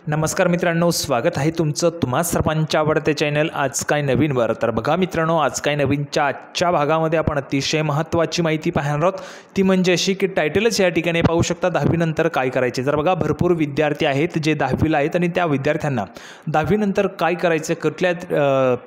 नमस्कार मित्रांनो, स्वागत आहे तुमचं तुम्हा सर्वांच्या आवडते चॅनल आज काय नवीन वर। तर बघा मित्रांनो, आज काय नवीनच्या आजच्या भागामध्ये आपण अतिशय महत्त्वाची माहिती पाहणार आहोत। ती म्हणजे अशी की टायटलच या ठिकाणी पाहू शकता, 10वी नंतर काय करायचे। जर बघा भरपूर विद्यार्थी आहेत जे 10वीला आहेत आणि त्या विद्यार्थ्यांना 10वी नंतर काय करायचे, कुठल्या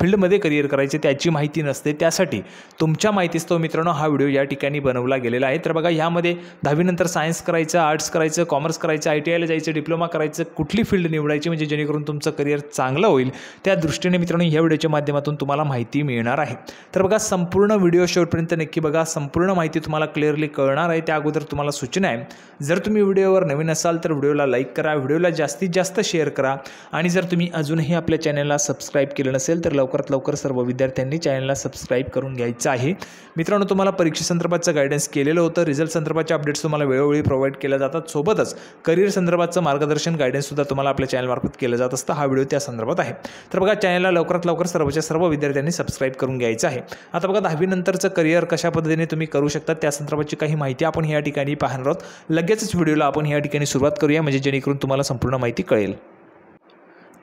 फील्डमध्ये करियर करायचे त्याची माहिती नसते। त्यासाठी तुमच्या माहितीस्तव मित्रांनो हा व्हिडिओ या ठिकाणी बनवला गेलेला आहे। तर बघा यामध्ये 10वी नंतर सायन्स करायचं, आर्ट्स करायचं, कॉमर्स करायचं, ITIला जायचं, डिप्लोमा करायचं, कुठली फील्ड निवडायची म्हणजे जेणेकरून तुमचं करियर चांगलं होईल, त्या दृष्टीने मित्रांनो या व्हिडिओच्या माध्यमातून तुम्हाला माहिती मिळणार आहे। तर बघा संपूर्ण व्हिडिओ शेवटपर्यंत नक्की बघा, संपूर्ण माहिती तुम्हाला क्लिअरली कळणार आहे। त्या अगोदर तुम्हाला सूचना आहे, जर तुम्ही व्हिडिओवर नवीन असाल तर व्हिडिओला लाईक करा, व्हिडिओला जास्तीत जास्त शेअर करा आणि जर तुम्ही अजूनही आपल्या चॅनलला सबस्क्राइब केलं नसेल तर लवकरात लवकर सर्व विद्यार्थ्यांनी चॅनलला सबस्क्राइब करून घ्यायचं आहे। मित्रांनो तुम्हाला परीक्षे संदर्भाचं गायडन्स केलेलं होतं, रिझल्ट संदर्भाचे अपडेट्स तुम्हाला वेळोवेळी प्रोव्हाइड केल्या जातात, सोबतच करियर संदर्भाचं मार्गदर्शन गायडन्स सुद्धा तुम्हाला आपल्या चॅनल मार्फत केलं जात असतं। हा व्हिडिओ त्या संदर्भात आहे। तर बघा चॅनलला लवकरात लवकर सर्व विद्यार्थ्यांनी सबस्क्राइब करून घ्यायचं आहे। आता बघा 10वी नंतरचं करियर कशा पद्धतीने तुम्ही करू शकता त्या संदर्भाची काही माहिती आपण या ठिकाणी पाहणार आहोत। लगेचच व्हिडिओला आपण या ठिकाणी सुरुवात करूया म्हणजे जेणेकरून तुम्हाला संपूर्ण माहिती कळेल।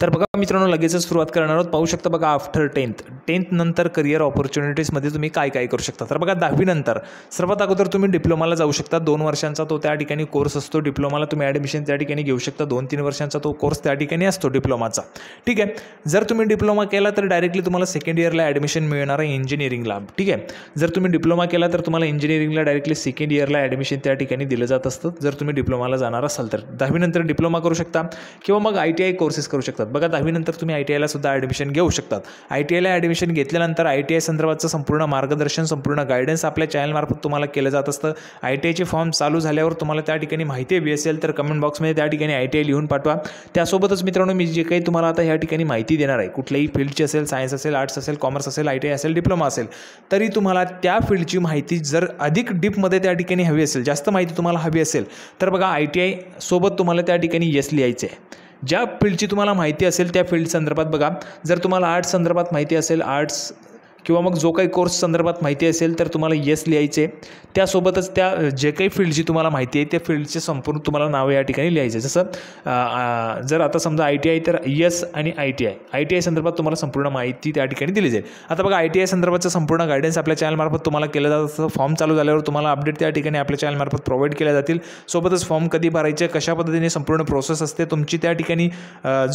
तर बघा मित्रांनो लगेचच सुरुवात करणार आहोत। पाहू शकता बघा आफ्टर 10th नंतर करियर ऑपॉर्च्युनिटीजमध्ये तुम्ही काय काय करू शकता। तर बघा 10वी नंतर सर्वात अगोदर तुम्ही डिप्लोमाला जाऊ शकता। 2 वर्षांचा तो त्या ठिकाणी कोर्स असतो। डिप्लोमाला तुम्ही ॲडमिशन त्या ठिकाणी घेऊ शकता। 2-3 वर्षांचा तो कोर्स त्या ठिकाणी असतो डिप्लोमाचा, ठीक आहे। जर तुम्ही डिप्लोमा केला तर डायरेक्टली तुम्हाला सेकंड इयरला ॲडमिशन मिळणार आहे इंजिनिअरिंगला, ठीक आहे। जर तुम्ही डिप्लोमा केला तर तुम्हाला इंजिनिअरिंगला डायरेक्टली सेकंड इयरला ॲडमिशन त्या ठिकाणी दिलं जात असतं जर तुम्ही डिप्लोमाला जाणार असाल तर। 10वी नंतर डिप्लोमा करू शकता किंवा मग ITI कोर्सेस करू शकता। बघा 10वी नंतर तुम्ही ITIला सुद्धा ॲडमिशन घेऊ शकतात। ITIला ॲडमिशन घेतल्यानंतर ITI संदर्भाचं संपूर्ण मार्गदर्शन, संपूर्ण गायडन्स आपल्या चॅनलमार्फत तुम्हाला केलं जात असतं। ITIचे फॉर्म चालू झाल्यावर तुम्हाला त्या ठिकाणी माहिती हवी असेल तर कमेंट बॉक्समध्ये त्या ठिकाणी ITI लिहून पाठवा। त्यासोबतच मित्रांनो मी जे काही तुम्हाला आता या ठिकाणी माहिती देणार आहे, कुठल्याही फील्डची असेल, सायन्स असेल, आर्ट्स असेल, कॉमर्स असेल, ITI असेल, डिप्लोमा असेल, तरी तुम्हाला त्या फील्डची माहिती जर अधिक डीपमध्ये त्या ठिकाणी हवी असेल, जास्त माहिती तुम्हाला हवी असेल तर बघा ITI सोबत तुम्हाला त्या ठिकाणी येस लिहायचे आहे। ज्या फील्डची तुम्हाला माहिती असेल त्या फील्ड संदर्भात बघा, जर तुम्हाला आर्ट्स संदर्भात माहिती असेल आर्ट्स किंवा मग जो काही कोर्स संदर्भात माहिती असेल तर तुम्हाला येस लिहायचे। त्यासोबतच त्या जे काही फील्डची तुम्हाला माहिती आहे त्या फील्डचे संपूर्ण तुम्हाला नाव या ठिकाणी लिहायचे। जसं जर आता समजा ITI तर येस आणि ITI संदर्भात तुम्हाला संपूर्ण माहिती त्या ठिकाणी दिली जाईल। आता बघा ITI संदर्भाचं संपूर्ण गायडन्स आपल्या चॅनलमार्फत तुम्हाला केलं जात असतं। फॉर्म चालू झाल्यावर तुम्हाला अपडेट त्या ठिकाणी आपल्या चॅनलमार्फत प्रोव्हाइड केल्या जातील। सोबतच फॉर्म कधी भरायचे, कशा पद्धतीने संपूर्ण प्रोसेस असते तुमची त्या ठिकाणी,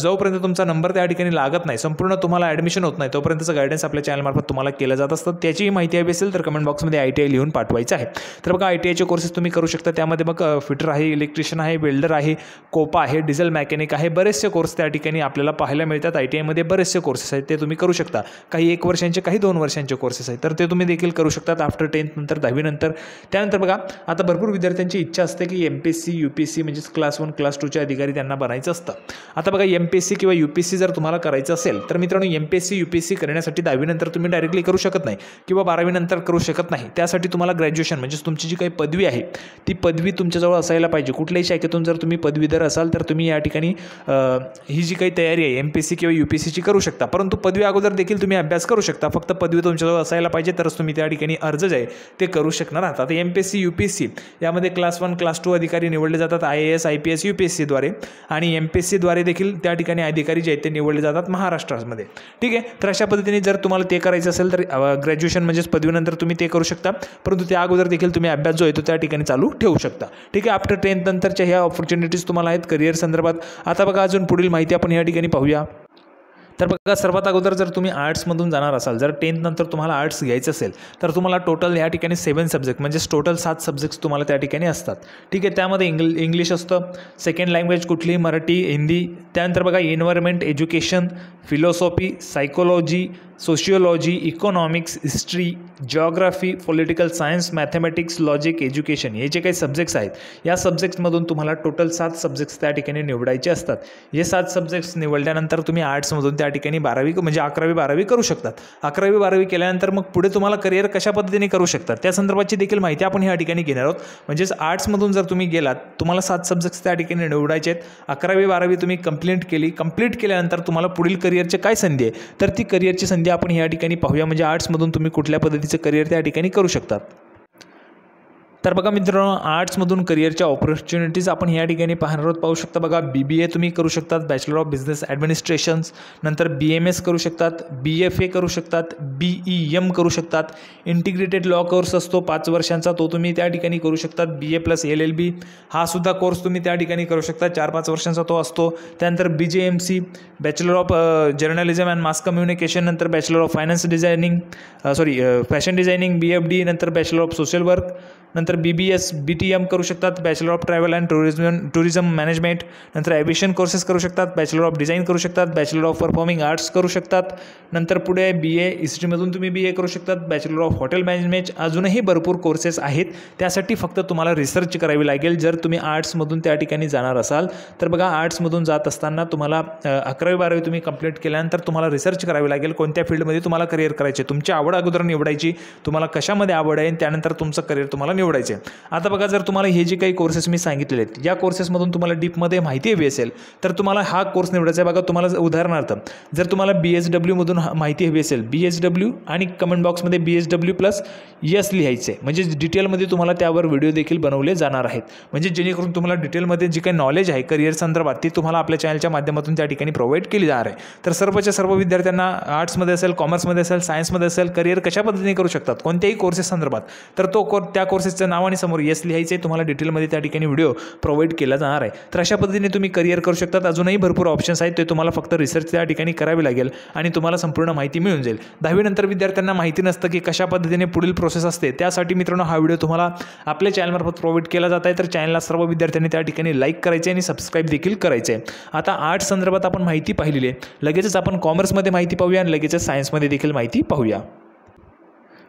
जोपर्यंत तुमचा नंबर त्या ठिकाणी लागत नाही, संपूर्ण तुम्हाला ॲडमिशन होत नाही तोपर्यंतचं गायडन्स आपल्या चॅनलमार्फत तुम्हाला केलं जात असतं। त्याची माहिती हवी असेल तर कमेंट बॉक्समध्ये ITI लिहून पाठवायचं आहे। तर बघा ITIचे कोर्सेस तुम्ही करू शकता। त्यामध्ये मग फिटर आहे, इलेक्ट्रिशियन आहे, वेल्डर आहे, कोपा आहे, डिझेल मेकॅनिक आहे, बरेचसे कोर्स त्या ठिकाणी आपल्याला पाहायला मिळतात। ITIमध्ये बरेचसे कोर्सेस आहेत ते तुम्ही करू शकता। काही 1 वर्षांचे, काही 2 वर्षांचे कोर्सेस आहेत तर ते तुम्ही देखील करू शकतात आफ्टर 10th नंतर, 10वी नंतर। त्यानंतर बघा आता भरपूर विद्यार्थ्यांची इच्छा असते की MPSC UPSC म्हणजेच क्लास 1 क्लास 2चे अधिकारी त्यांना बनायचं असतं। आता बघा MPSC किंवा UPSC जर तुम्हाला करायचं असेल तर मित्रांनो MPSC UPSC करण्यासाठी 10वी नंतर तुम्ही डायरेक्टली करू शकत नाही किंवा 12वी नंतर करू शकत नाही। त्यासाठी तुम्हाला ग्रॅज्युएशन म्हणजेच तुमची जी काही पदवी आहे ती पदवी तुमच्याजवळ असायला पाहिजे। कुठल्याही शाखेतून जर तुम्ही पदवीधर असाल तर तुम्ही या ठिकाणी ही जी काही तयारी आहे MPSC किंवा UPSCची करू शकता, परंतु पदवी अगोदर देखील तुम्ही अभ्यास करू शकता। फक्त पदवी तुमच्याजवळ असायला पाहिजे तरच तुम्ही त्या ठिकाणी अर्ज जे आहे ते करू शकणार आहात। आता MPSC UPSC यामध्ये क्लास 1 क्लास 2 अधिकारी निवडले जातात IAS IPS UPSC द्वारे, आणि MPSC द्वारे देखील त्या ठिकाणी अधिकारी जे आहेत ते निवडले जातात महाराष्ट्रामध्ये, ठीक आहे। तर अशा पद्धतीने जर तुम्हाला ते करायचं असेल तर ग्रॅज्युएशन म्हणजेच पदवीनंतर तुम्ही ते करू शकता, परंतु त्या अगोदर देखील तुम्ही अभ्यास जो आहे तो त्या ठिकाणी चालू ठेवू शकता, ठीक आहे। आफ्टर 10th नंतरच्या ह्या ऑपॉर्च्युनिटीज तुम्हाला आहेत करियर संदर्भात। आता बघा अजून पुढील माहिती आपण या ठिकाणी पाहूया। तर बघा सर्वात अगोदर जर तुम्ही आर्ट्समधून जाणार असाल, जर 10th नंतर तुम्हाला आर्ट्स घ्यायचं असेल तर तुम्हाला टोटल या ठिकाणी 7 सब्जेक्ट म्हणजेच टोटल 7 सब्जेक्ट्स तुम्हाला त्या ठिकाणी असतात, ठीक आहे। त्यामध्ये इंग्लिश असतं, सेकंड लँग्वेज कुठली, मराठी, हिंदी। त्यानंतर बघा environment, education, philosophy, psychology, sociology, economics, history, geography, political science, mathematics, logic, education हे जे काही सब्जेक्ट्स आहेत या सब्जेक्ट्समधून तुम्हाला टोटल 7 सब्जेक्ट्स त्या ठिकाणी निवडायचे असतात। हे 7 सब्जेक्ट्स निवडल्यानंतर तुम्ही आर्ट्समधून त्या ठिकाणी 12वी म्हणजे 11वी 12वी करू शकतात। 11वी 12वी केल्यानंतर मग पुढे तुम्हाला करियर कशा पद्धतीने करू शकतात त्या संदर्भाची देखील माहिती आपण या ठिकाणी घेणार आहोत। म्हणजेच आर्ट्समधून जर तुम्ही गेलात तुम्हाला 7 सब्जेक्ट्स त्या ठिकाणी निवडायचे आहेत। 11वी 12वी तुम्ही कंप्लीट केल्यानंतर तुम्हाला पुढील करियरची काय संधी आहे तर ती करियरची संधी आपण या ठिकाणी पाहूया, म्हणजे आर्ट्समधून तुम्ही कुठल्या पद्धतीचं करियर त्या ठिकाणी करू शकतात। तर बघा मित्रांनो, आर्ट्समधून करिअरच्या ऑपॉर्च्युनिटीज आपण या ठिकाणी पाहणार आहोत. पाहू शकता बघा, BBA तुम्ही करू शकतात, बॅचलर ऑफ बिझनेस ॲडमिनिस्ट्रेशन्स. नंतर BMS करू शकतात, BFA करू शकतात, BEM करू शकतात. इंटिग्रेटेड लॉ कोर्स असतो 5 वर्षांचा, तो तुम्ही त्या ठिकाणी करू शकतात. BA+LLB हा सुद्धा कोर्स तुम्ही त्या ठिकाणी करू शकता, 4-5 वर्षांचा तो असतो. त्यानंतर BJMC bachelor of journalism and mass communication. नंतर bachelor of finance designing fashion designing BFD. नंतर बॅचलर ऑफ सोशल वर्क. नंतर BBS BTM करू शकतात, bachelor of travel and tourism management. नंतर ॲव्हिएशन कोर्सेस करू शकतात, बॅचलर ऑफ डिझाईन करू शकतात, बॅचलर ऑफ परफॉर्मिंग आर्ट्स करू शकतात. नंतर पुढे BA हिस्ट्रीमधून तुम्ही BA करू शकतात, बॅचलर ऑफ हॉटेल मॅनेजमेंट. अजूनही भरपूर कोर्सेस आहेत, त्यासाठी फक्त तुम्हाला रिसर्च करावी लागेल. जर तुम्ही आर्ट्समधून त्या ठिकाणी जाणार असाल तर बघा, आर्ट्समधून जात असताना तुम्हाला 11वी-12वी तुम्ही कंप्लीट केल्यानंतर तुम्हाला रिसर्च करावी लागेल कोणत्या फील्डमध्ये तुम्हाला करिअर करायचे. तुमची आवड अगोदर निवडायची, तुम्हाला कशामध्ये आवड आहे, त्यानंतर तुमचं करिअर तुम्हाला निवडायचे. आता बघा, जर तुम्हाला हे जे काही कोर्सेस मी सांगितले आहेत, या कोर्सेसमधून तुम्हाला डीपमध्ये माहिती हवी असेल तर तुम्हाला हा कोर्स निवडायचा आहे. बघा, तुम्हाला उदाहरणार्थ जर तुम्हाला BSW मधून माहिती हवी असेल, BSW आणि कमेंट बॉक्समध्ये BSW+S लिहायचे, म्हणजे डिटेलमध्ये तुम्हाला त्यावर व्हिडिओ देखील बनवले जाणार आहेत, म्हणजे जेणेकरून तुम्हाला डिटेलमध्ये जी काही नॉलेज आहे करिअर संदर्भात ती तुम्हाला आपल्या चॅनलच्या माध्यमातून त्या ठिकाणी प्रोव्हाइड केली जाणार आहे. तर सर्वच्या सर्व विद्यार्थ्यांना आर्ट्समध्ये असेल, कॉमर्समध्ये असेल, सायन्समध्ये असेल, करिअर कशा पद्धतीने करू शकतात कोणत्याही कोर्सेस संदर्भात, तर त्या कोर्सेसचं नाव आणि समोर येस लिहायचे, तुम्हाला डिटेलमध्ये त्या ठिकाणी व्हिडिओ प्रोव्हाइड केला जाणार आहे. तर अशा पद्धतीने तुम्ही करिअर करू शकतात. अजूनही भरपूर ऑप्शन्स आहेत, ते तुम्हाला फक्त रिसर्च त्या ठिकाणी करावी लागेल आणि तुम्हाला संपूर्ण माहिती मिळून जाईल. 10वी नंतर विद्यार्थ्यांना माहिती नसतं की कशा पद्धतीने पुढील प्रोसेस असते, त्यासाठी मित्रांनो हा व्हिडिओ तुम्हाला आपल्या चॅनलमार्फत प्रोव्हाइड केला जात आहे. तर चॅनलला सर्व विद्यार्थ्यांनी त्या ठिकाणी लाईक करायचे आणि सबस्क्राईब देखील करायचे. आता आर्ट्स संदर्भात आपण माहिती पाहिलेली आहे, लगेचच आपण कॉमर्समध्ये माहिती पाहूया आणि लगेचच सायन्समध्ये देखील माहिती पाहूया.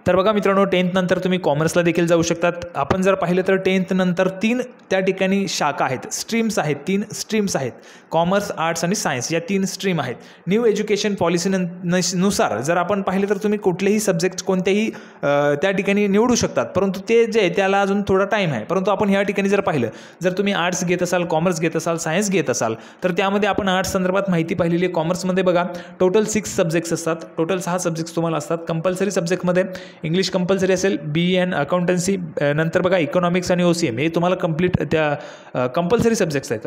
तर बघा मित्रांनो, 10th नंतर तुम्ही कॉमर्सला देखील जाऊ शकतात. आपण जर पाहिलं तर 10th नंतर 3 त्या ठिकाणी शाखा आहेत, स्ट्रीम्स आहेत, 3 स्ट्रीम्स आहेत, कॉमर्स, आर्ट्स आणि सायन्स या 3 स्ट्रीम आहेत. न्यू एज्युकेशन पॉलिसीनुसार जर आपण पाहिलं तर तुम्ही कुठलेही सब्जेक्ट कोणतेही त्या ठिकाणी निवडू शकतात, परंतु ते जे त्याला अजून थोडा टाईम आहे. परंतु आपण ह्या ठिकाणी जर पाहिलं, जर तुम्ही आर्ट्स घेत असाल, कॉमर्स घेत असाल, सायन्स घेत असाल, तर त्यामध्ये आपण आर्ट्स संदर्भात माहिती पाहिलेली आहे. कॉमर्समध्ये बघा, टोटल 6 सब्जेक्ट्स असतात, टोटल 6 सब्जेक्ट्स तुम्हाला असतात. कंपल्सरी सब्जेक्टमध्ये इंग्लिश कंपल्सरी असेल, BE अँड अकाउंटन्सी. नंतर बघा, इकॉनॉमिक्स आणि OCM हे तुम्हाला कंप्लीट त्या कंपल्सरी सब्जेक्ट्स आहेत.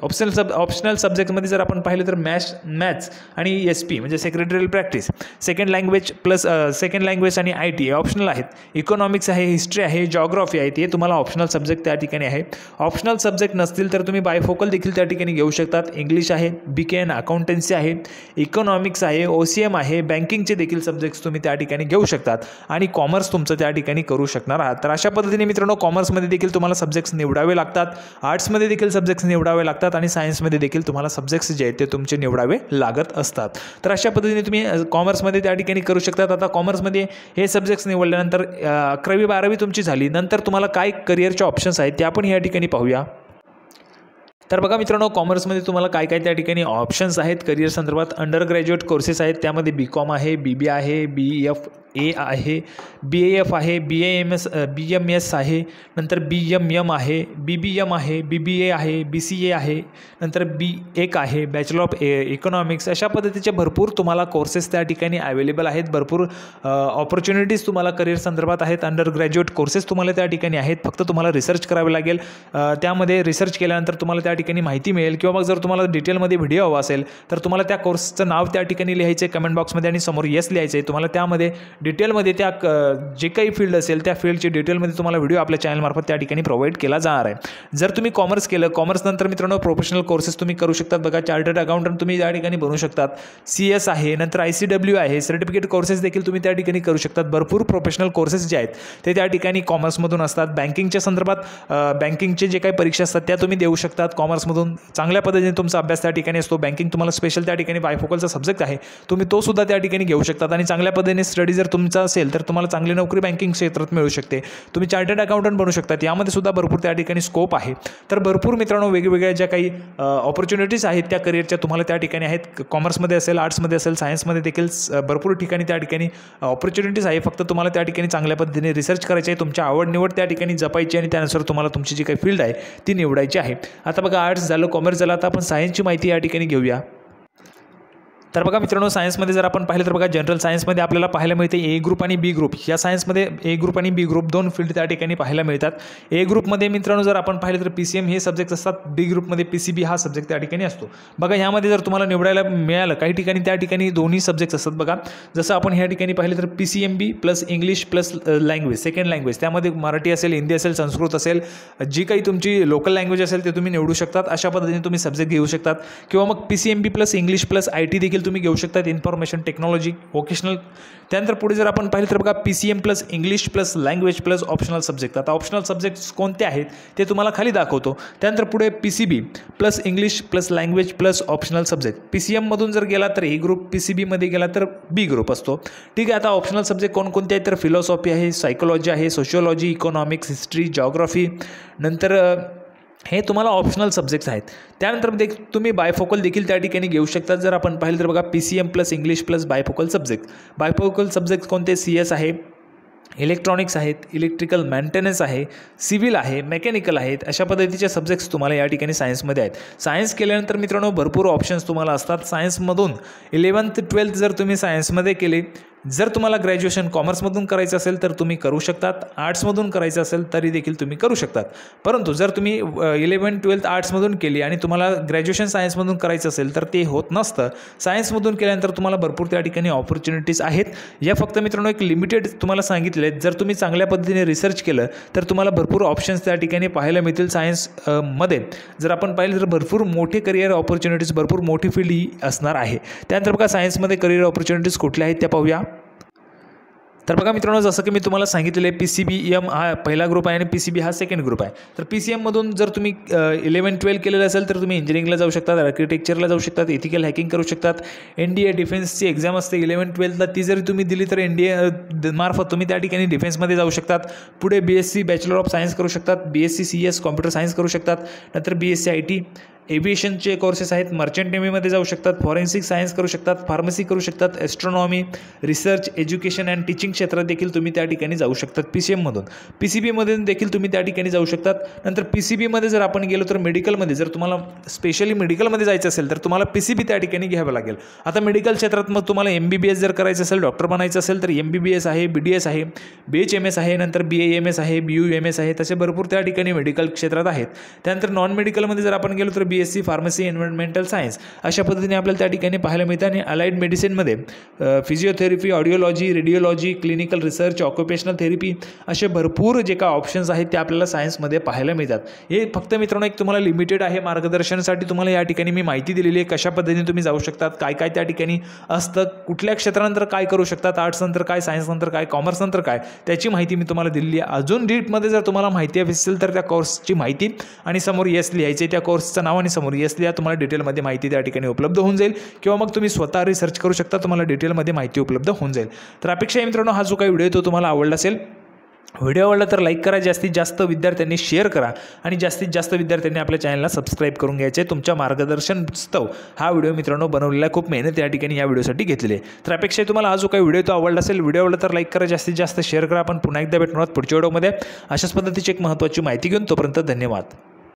ऑप्शनल सब्जेक्टमध्ये जर आपण पाहिलं तर मॅथ्स आणि SP म्हणजे सेक्रेटरियल प्रॅक्टिस, सेकंड लँग्वेज आणि IT हे ऑप्शनल आहेत. इकॉनॉमिक्स आहे, हिस्ट्री आहे, जॉग्राफी आहे, ते तुम्हाला ऑप्शनल सब्जेक्ट त्या ठिकाणी आहे. ऑप्शनल सब्जेक्ट नसतील तर तुम्ही बायफोकल देखील त्या ठिकाणी घेऊ शकतात. इंग्लिश आहे, BK अँड अकाउंटन्सी आहे, इकॉनॉमिक्स आहे, OCM आहे, बँकिंगचे देखील सब्जेक्ट्स तुम्ही त्या ठिकाणी घेऊ शकतात आणि कॉमर्स तुमचं त्या ठिकाणी करू शकणार आहात. तर अशा पद्धतीने मित्रांनो, कॉमर्समध्ये देखील तुम्हाला सब्जेक्ट्स निवडावे लागतात, आर्ट्समध्ये देखील सब्जेक्ट्स निवडावे लागतात आणि सायन्समध्ये देखील तुम्हाला सब्जेक्ट्स जे आहेत ते तुमचे निवडावे लागत असतात. तर अशा पद्धतीने तुम्ही कॉमर्समध्ये त्या ठिकाणी करू शकतात. आता कॉमर्समध्ये हे सब्जेक्ट्स निवडल्यानंतर 11वी-12वी तुमची झाली, नंतर तुम्हाला काय करिअरचे ऑप्शन्स आहेत ते आपण या ठिकाणी पाहूया. तर बघा मित्रांनो, कॉमर्समध्ये तुम्हाला काय काय त्या ठिकाणी ऑप्शन्स आहेत करिअर संदर्भात. अंडर ग्रॅज्युएट कोर्सेस आहेत, त्यामध्ये BCom आहे, BB आहे, BFA आहे, BAF आहे, BMS आहे, नंतर BMM आहे, BBM आहे, BBA आहे, BCA आहे, नंतर B1 आहे, बॅचलर ऑफ इकॉनॉमिक्स. अशा पद्धतीचे भरपूर तुम्हाला कोर्सेस त्या ठिकाणी अवेलेबल आहेत. भरपूर ऑपॉर्च्युनिटीज तुम्हाला करिअर संदर्भात आहेत. अंडर ग्रॅज्युएट कोर्सेस तुम्हाला त्या ठिकाणी आहेत, फक्त तुम्हाला रिसर्च करावे लागेल. त्यामध्ये रिसर्च केल्यानंतर तुम्हाला त्या ठिकाणी माहिती मिळेल, किंवा मग जर तुम्हाला डिटेलमध्ये व्हिडिओ हवा असेल तर तुम्हाला त्या कोर्सचं नाव त्या ठिकाणी लिहायचं कमेंट बॉक्समध्ये आणि समोर येस लिहायचं आहे. तुम्हाला त्यामध्ये डिटेलमध्ये त्या जे काही फील्ड असेल त्या फील्डची डिटेलमध्ये तुम्हाला व्हिडिओ आपल्या चॅनलमार्फत त्या ठिकाणी प्रोव्हाइड केला जाणार आहे. जर तुम्ही कॉमर्स केलं, कॉमर्सनंतर मित्रांनो प्रोफेशनल कोर्सेस तुम्ही करू शकतात. बघा, चार्टर्ड अकाउंटंट तुम्ही त्या ठिकाणी बनवू शकतात, CS आहे, नंतर ICW आहे, सर्टिफिकेट कोर्सेस देखील तुम्ही त्या ठिकाणी करू शकतात. भरपूर प्रोफेशनल कोर्सेस जे आहेत ते त्या ठिकाणी कॉमर्समधून असतात. बँकिंगच्या संदर्भात बँकिंगचे जे काही परीक्षा असतात त्या तुम्ही देऊ शकतात कॉमर्समधून. चांगल्या पद्धतीने तुमचा अभ्यास त्या ठिकाणी असतो. बँकिंग तुम्हाला स्पेशल त्या ठिकाणी बायफोकलचा सब्जेक्ट आहे, तुम्ही तो सुद्धा त्या ठिकाणी घेऊ शकतात आणि चांगल्या पद्धतीने स्टडी जर तुमचा असेल तर तुम्हाला चांगली नोकरी बँकिंग क्षेत्रात मिळू शकते. तुम्ही चार्टर्ड अकाउंटंट बनू शकतात, यामध्ये सुद्धा भरपूर त्या ठिकाणी स्कोप आहे. तर भरपूर मित्रांनो वेगवेगळ्या ज्या काही ऑपॉर्च्युनिटीज आहेत त्या करिअरच्या तुम्हाला त्या ठिकाणी आहेत. कॉमर्समध्ये असेल, आर्ट्समध्ये असेल, सायन्समध्ये देखील भरपूर ठिकाणी त्या ठिकाणी ऑपॉर्च्युनिटीज आहे. फक्त तुम्हाला त्या ठिकाणी चांगल्या पद्धतीने रिसर्च करायची आहे, तुमच्या आवड निवड त्या ठिकाणी जपायची आणि त्यानुसार तुम्हाला तुमची जी काही फील्ड आहे ती निवडायची आहे. आता बघा, आर्ट्स झालं, कॉमर्स झालं, आता आपण सायन्सची माहिती या ठिकाणी घेऊया. तर बघा मित्रांनो, सायन्समध्ये जर आपण पाहिलं तर बघा जनरल सायन्समध्ये आपल्याला पाहायला मिळते ए ग्रुप आणि बी ग्रुप. या सायन्समध्ये ए ग्रुप आणि बी ग्रुप दोन फील्ड त्या ठिकाणी पाहायला मिळतात. ए ग्रुपमध्ये मित्रांनो जर आपण पाहिलं तर PCM हे सब्जेक्ट असतात, बी ग्रुपमध्ये PCB हा सब्जेक्ट त्या ठिकाणी असतो. बघा ह्यामध्ये जर तुम्हाला निवडायला मिळालं काही ठिकाणी त्या ठिकाणी दोन्ही सब्जेक्ट्स असतात. बघा जसं आपण ह्या ठिकाणी पाहिलं तर PCMB plus English plus language second language, त्यामध्ये मराठी असेल, हिंदी असेल, संस्कृत असेल, जी काही तुमची लोकल लँग्वेज असेल ते तुम्ही निवडू शकतात. अशा पद्धतीने तुम्ही सब्जेक्ट घेऊ शकतात. किंवा मग PCMB plus English plus IT देखील तुम्ही घेऊ शकतात, इन्फॉर्मेशन टेक्नॉलॉजी वोकेशनल. त्यानंतर पुढे जर आपण पाहिलं तर बघा PCM plus English plus language plus optional subject. आता ऑप्शनल सब्जेक्ट्स कोणते आहेत ते तुम्हाला खाली दाखवतो. त्यानंतर पुढे PCB plus English plus language plus optional subject. PCMमधून जर गेला तर A ग्रुप, PCBमध्ये गेला तर B ग्रुप असतो. ठीक आहे. आता ऑप्शनल सब्जेक्ट कोणकोणते आहेत तर फिलॉसॉफी आहे, सायकोलॉजी आहे, सोशिओलॉजी, इकॉनॉमिक्स, हिस्ट्री, जॉग्राफी. नंतर हे तुम्हाला ऑप्शनल सब्जेक्ट्स आहेत. त्यानंतर तुम्ही बायफोकल देखील त्या ठिकाणी घेऊ शकतात. जर आपण पाहिलं तर बघा PCM plus English plus bifocal subject. Bifocal subject कोणते CS आहे, इलेक्ट्रॉनिक्स आहेत, इलेक्ट्रिकल मेंटेनन्स आहे, सिव्हिल आहे, मेकॅनिकल आहेत. अशा पद्धतीचे सब्जेक्ट्स तुम्हाला या ठिकाणी सायन्समध्ये आहेत. सायन्स केल्यानंतर मित्रांनो भरपूर ऑप्शन्स तुम्हाला असतात. सायन्समधून 11th 12th जर तुम्ही सायन्समध्ये केले, जर तुम्हाला ग्रॅज्युएशन कॉमर्समधून करायचं असेल तर तुम्ही करू शकतात, आर्ट्समधून करायचं असेल तरी देखील तुम्ही करू शकतात. परंतु जर तुम्ही 11th 12th आर्ट्समधून केली आणि तुम्हाला ग्रॅज्युएशन सायन्समधून करायचं असेल तर ते होत नसतं. सायन्समधून केल्यानंतर तुम्हाला भरपूर त्या ठिकाणी ऑपॉर्च्युनिटीज आहेत. या फक्त मित्रांनो एक लिमिटेड तुम्हाला सांगितले. जर तुम्ही चांगल्या पद्धतीने रिसर्च केलं तर तुम्हाला भरपूर ऑप्शन्स त्या ठिकाणी पाहायला मिळतील. सायन्समध्ये जर आपण पाहिलं तर भरपूर मोठे करिअर ऑपॉर्च्युनिटीज, भरपूर मोठी फील्ड ही असणार आहे. त्यानंतर बघा सायन्समध्ये करिअर ऑपॉर्च्युनिटीज कुठल्या आहेत त्या पाहूया. तर बघा मित्रांनो, जसं की मी तुम्हाला सांगितलेलं आहे PCBM हा पहिला ग्रुप आहे आणि PCB हा सेकंड ग्रुप आहे. तर PCMमधून जर तुम्ही 11th 12th केलेलं असेल तर तुम्ही इंजिनिअरिंगला जाऊ शकतात, आर्किटेक्चरला जाऊ शकतात, इथिकल हॅकिंग करू शकतात. NDA डिफेन्सची एक्झाम असते 11th 12thला, ती जरी तुम्ही दिली तर NDA मार्फत तुम्ही त्या ठिकाणी डिफेन्समध्ये जाऊ शकतात. पुढे BSc बॅचलर ऑफ सायन्स करू शकतात, BSc CS कॉम्प्युटर सायन्स करू शकतात. नंतर BSc IT एव्हिएशनचे कोर्सेस आहेत, मर्चंट नेव्हीमध्ये जाऊ शकतात, फॉरेन्सिक सायन्स करू शकतात, फार्मसी करू शकतात, astronomy, research, education and teaching क्षेत्रात देखील तुम्ही त्या ठिकाणी जाऊ शकतात PCMमधून. PCBमधून देखील तुम्ही त्या ठिकाणी जाऊ शकतात. नंतर PCBमध्ये जर आपण गेलो तर मेडिकलमध्ये, जर तुम्हाला स्पेशली मेडिकलमध्ये जायचं असेल तर तुम्हाला PCB त्या ठिकाणी घ्यावं लागेल. आता मेडिकल क्षेत्रात मग तुम्हाला MBBS जर करायचं असेल, डॉक्टर बनायचं असेल तर MBBS आहे, BDS आहे, BHMS आहे, नंतर BAMS आहे, BUMS आहे, तसे भरपूर त्या ठिकाणी मेडिकल क्षेत्रात आहेत. त्यानंतर नॉन मेडिकलमध्ये जर आपण गेलो तर BSc फार्मसी, एन्व्हायरमेंटल सायन्स अशा पद्धतीने आपल्याला त्या ठिकाणी पाहायला मिळतं. आणि अलाइड मेडिसिनमध्ये physiotherapy, audiology, radiology, clinical research, occupational therapy असे भरपूर जे काय ऑप्शन्स आहेत ते आपल्याला सायन्समध्ये पाहायला मिळतात. हे फक्त मित्रांनो एक तुम्हाला लिमिटेड आहे. मार्गदर्शनासाठी तुम्हाला या ठिकाणी मी माहिती दिलेली आहे, कशा पद्धतीने तुम्ही जाऊ शकतात, काय काय त्या ठिकाणी असतं, कुठल्या क्षेत्रानंतर काय करू शकतात, आर्ट्सनंतर काय, सायन्सनंतर काय, कॉमर्सनंतर काय, त्याची माहिती मी तुम्हाला दिलेली आहे. अजून डीपमध्ये जर तुम्हाला माहिती हवी असेल तर त्या कोर्सची माहिती आणि समोर येस लिहायचे, त्या कोर्सचं नाव आणि समोर येस लिहा, तुम्हाला डिटेलमध्ये माहिती त्या ठिकाणी उपलब्ध होऊन जाईल. किंवा मग तुम्ही स्वतः रिसर्च करू शकता, तुम्हाला डिटेलमध्ये माहिती उपलब्ध होऊन जाईल. तर अपेक्षा आहे मित्रांनो हा जो काही व्हिडिओ तो तुम्हाला आवडला असेल. व्हिडिओ आवडला तर लाईक करा, जास्तीत जास्त विद्यार्थ्यांनी शेअर करा आणि जास्तीत जास्त विद्यार्थ्यांनी आपल्या चॅनलला सबस्क्राईब करून घ्यायचे. तुमच्या मार्गदर्शनस्तव हा व्हिडिओ मित्रांनो बनवलेला आहे, खूप मेहनत या ठिकाणी या व्हिडिओसाठी घेतलेली आहे. तर अपेक्षा आहे तुम्हाला हा जो काही व्हिडिओ तो आवडला असेल. व्हिडिओ आवडला तर लाईक करा, जास्तीत जास्त शेअर करा. आपण पुन्हा एकदा भेटणार आहोत पुढच्या व्हिडिओमध्ये अशाच पद्धतीची एक महत्त्वाची माहिती घेऊन. तोपर्यंत धन्यवाद.